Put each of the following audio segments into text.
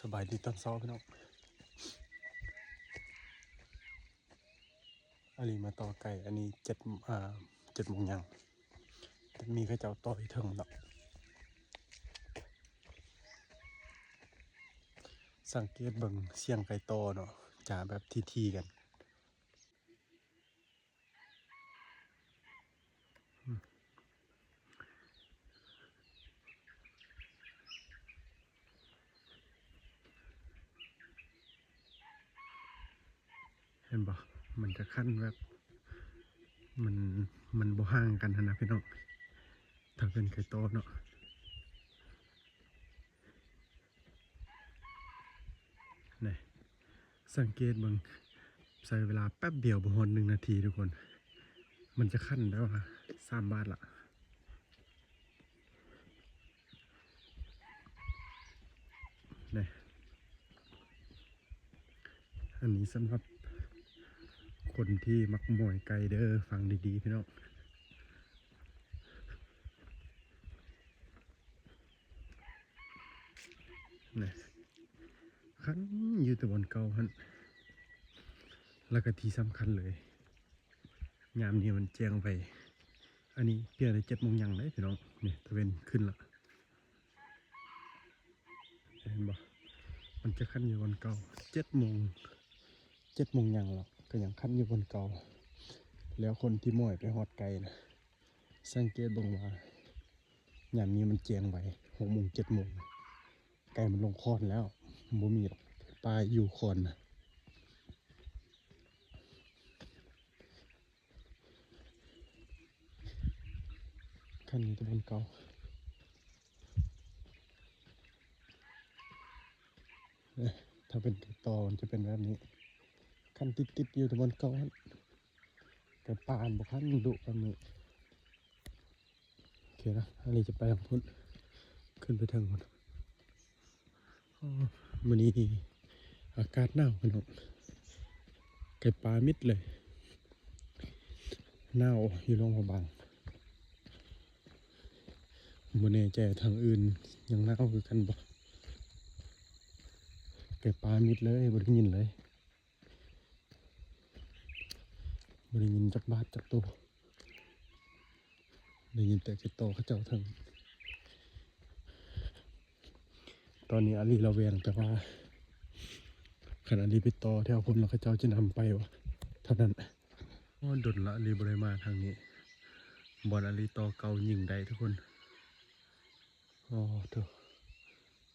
สบายดีตอนเช้าพี่น้องอันนี้มาต่อไก่อันนี้7 โมงยังแต่มีข้าเจ้าต่ออีกเทิงแล้วสังเกตเบิ่งเสียงไก่โตเนาะจ่าแบบทีๆกันเห็นปะมันจะขั้นแบบมันมันบ่ห่างกันนะพี่น้องถ้าเป็นไก่โตเนาะนี่สังเกตเบิ่งใส่เวลาแป๊บเดียวบ่ฮอด1 นาทีทุกคนมันจะขั้นแล้วนะ3 บาทละนี่อันนี้สำหรับคนที่มักมวยไก่เด้อฟังดีๆพี่น้องนี่ขั้นอยู่แต่บนเก่าฮั่นแล้วก็ที่สำคัญเลยยามนี้มันแจ้งไปอันนี้เพียงแต่7 โมงยังเลยพี่น้องเนี่ยตะเวนขึ้นละเห็นบ่มันจะขั้นอยู่บนเก่า7 โมงยังหรอกก็ยังขั้นอยู่บนเก่าแล้วคนที่ม่วยไปฮอดไกลนะสังเกตบ่งว่ายามนี้มันแจ้งไป6 โมง 7 โมงไก่มันลงคอนแล้วบ่มีหรอกปลาอยู่คอนนะขั้นอยู่ตะบนเก่าถ้าเป็นตอมันจะเป็นแบบนี้ขั้นติดอยู่ตะบนเก่าแต่ปลาบ่ขั้นดุกันนี้โอเคนะอันนี้จะไปทางพุ่นขึ้นไปทางพุ่นมื้อนี้อากาศหนาวพี่น้องไก่ปลามิดเลยหนาวอยู่โรงพยาบาลบ่แน่ใจทางอื่นยังหนาวคือกันบ่ไก่ปลามิดเลยบ่ได้ยินเลยบ่ได้ยินจักบาทจักตัวได้ยินแต่ไก่โตเขาเจ้าถึงตอนนี้อาลีระแวงแต่ว่าขณะนี้ไปต่อแถวพุ่นแล้วเขาเจ้าจะนำไปวะเท่านั้นดนละอาลีบ่ได้มาทางนี้บอลอาลีต่อเก่ายิงได้ทุกคนเถอะ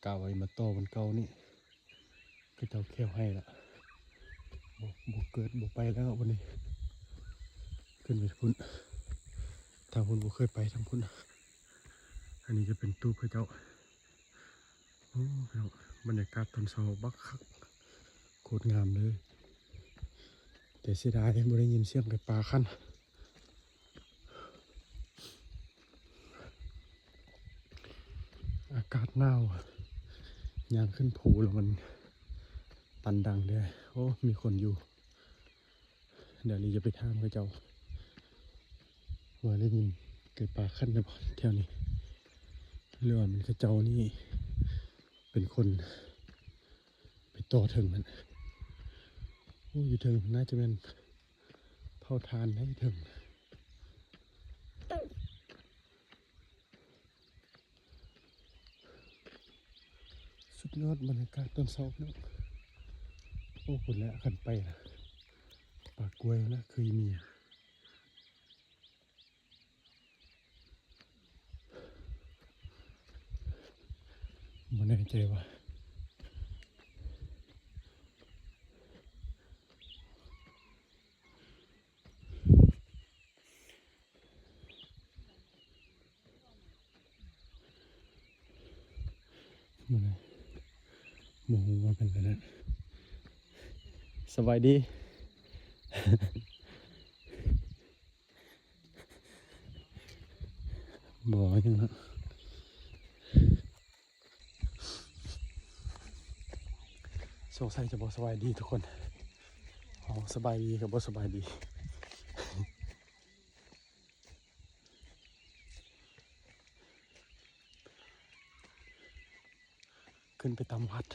กาวไว้มาต่อบนเก่านี่เขาเจ้าแค่ให้ละบ่เกิดบ่ไปแล้ววันนี้ขึ้นไปพุ่นทางพุ่นบ่เคยไปทางพุ่นอันนี้จะเป็นตู้เขาเจ้าบรรยากาศตอนเช้าบักคักโคตรงามเลยแต่เสียดายไม่ได้ยินเสียงไก่ปลาขั้นอากาศหนาวยางขึ้นภูแล้วมันตันดังเลยโอ้มีคนอยู่เดี๋ยวนี้จะไปถามเขาเจ้าว่าได้ยินไก่ปลาขั้นหรือเปล่าแถวนี้เรือมันเขาเจ้านี่เป็นคนไปต่อถึงมันโอ้อยู่ถึงน่าจะเป็นเผาทานได้ถึงสุดยอดบรรยากาศตอนเช้าเนาะโอ้คนแล้วกันไปนะปากกล้วยนะเคยมีไม่แน่ใจว่ามันโมโหว่าเป็นอะไรนะสบายดีบ่ยังฮะสงสัยจะบ่สบายดีทุกคนสบายดีกับบ่สบายดีขึ้นไปตามวัด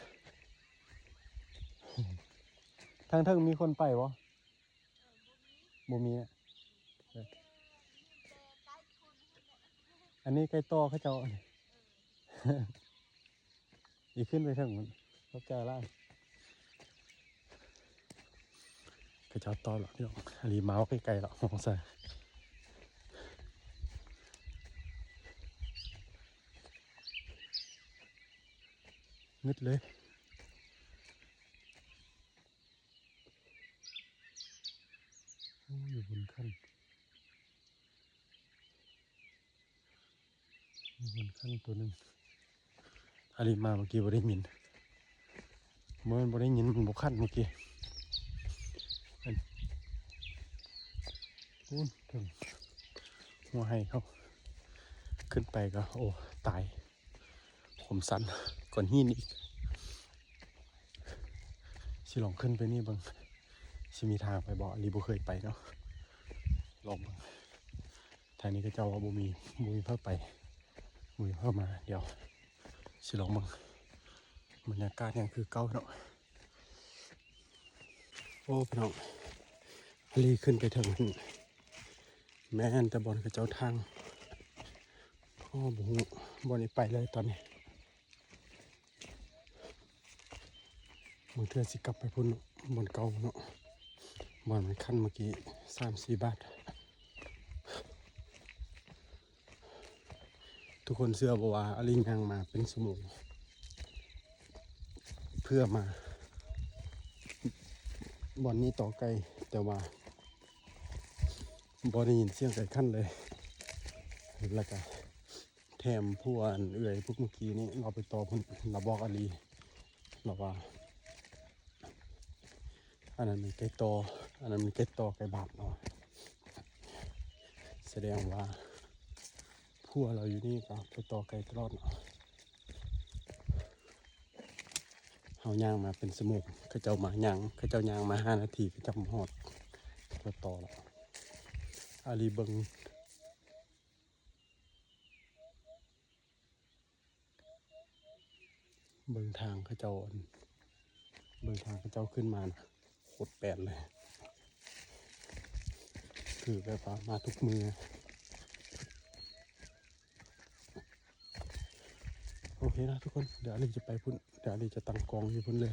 ทางเทิงมีคนไปบ่บ่มีอะอันนี้ใกล้ต่อเขาเจ้า อีกขึ้นไปถึงมันเขาเจอแล้วเขาเจ้าต่อหรอกพี่น้องอันนี้เมาส์ใกล้ๆหรอกมองใส่งึดเลยโอ้อยู่บนขั้นอยู่บนขั้นตัวหนึ่งอันนี้มาเมื่อกี้บ่ได้ยินเมื่อมันบ่ได้ยินมันบ่ขั้นเมื่อกี้พูนถึงหัวให้เขาขึ้นไปก็โอ้ตายผมสั่นก่อนหินอีกสิลองขึ้นไปนี่บ้างสิมีทางไปบ่อันนี้บ่เคยไปเนาะลองบ้างทางนี้ก็เจ้าว่าบ่มีเพิ่มไปบ่มีเพิ่มมาเดี๋ยวสิลองบ้างบรรยากาศยังคือเก่าเนาะโอ้พี่น้องอันนี้ขึ้นไปถึงแม่นแต่บอลกับเจ้าทางพ่อบุ้งบอลนี้ไปเลยตอนนี้มือเทือสิกลับไปพุ่นบอลเก่าเนาะบอลมันขั้นเมื่อกี้3-4 บาททุกคนเชื่อบอกว่าอลิงยังมาเป็นสมุนเพื่อมาบอลนี้ต่อไกลแต่ว่าบอลได้ยินเสียงไก่ขั้นเลยแล้วก็แถมผู้อันเอื่อยพวกเมื่อกี้นี้เราไปต่อพุ่นเราบอกอลีเราว่าอันนั้นมันไก่ต่ออันนั้นมันไก่ต่อไก่บาดเนาะแสดงว่าผู้เราอยู่นี่ก็ไปต่อไก่ตลอดเนาะเฮาย่างมาเป็นสมุกเขาเจ้ามาย่างเขาเจ้าย่างมา5 นาทีเขาจะมาหอดก็ต่อแล้วอาลีเบิงทางเขาเจ้าเบิงทางเขาเจ้าขึ้นมานะโคตรแปลนเลยคือแบบว่ามาทุกมือโอเคนะทุกคนเดี๋ยวอาลีจะไปพุ่นเดี๋ยวอาลีจะตั้งกองอยู่พุ่นเลย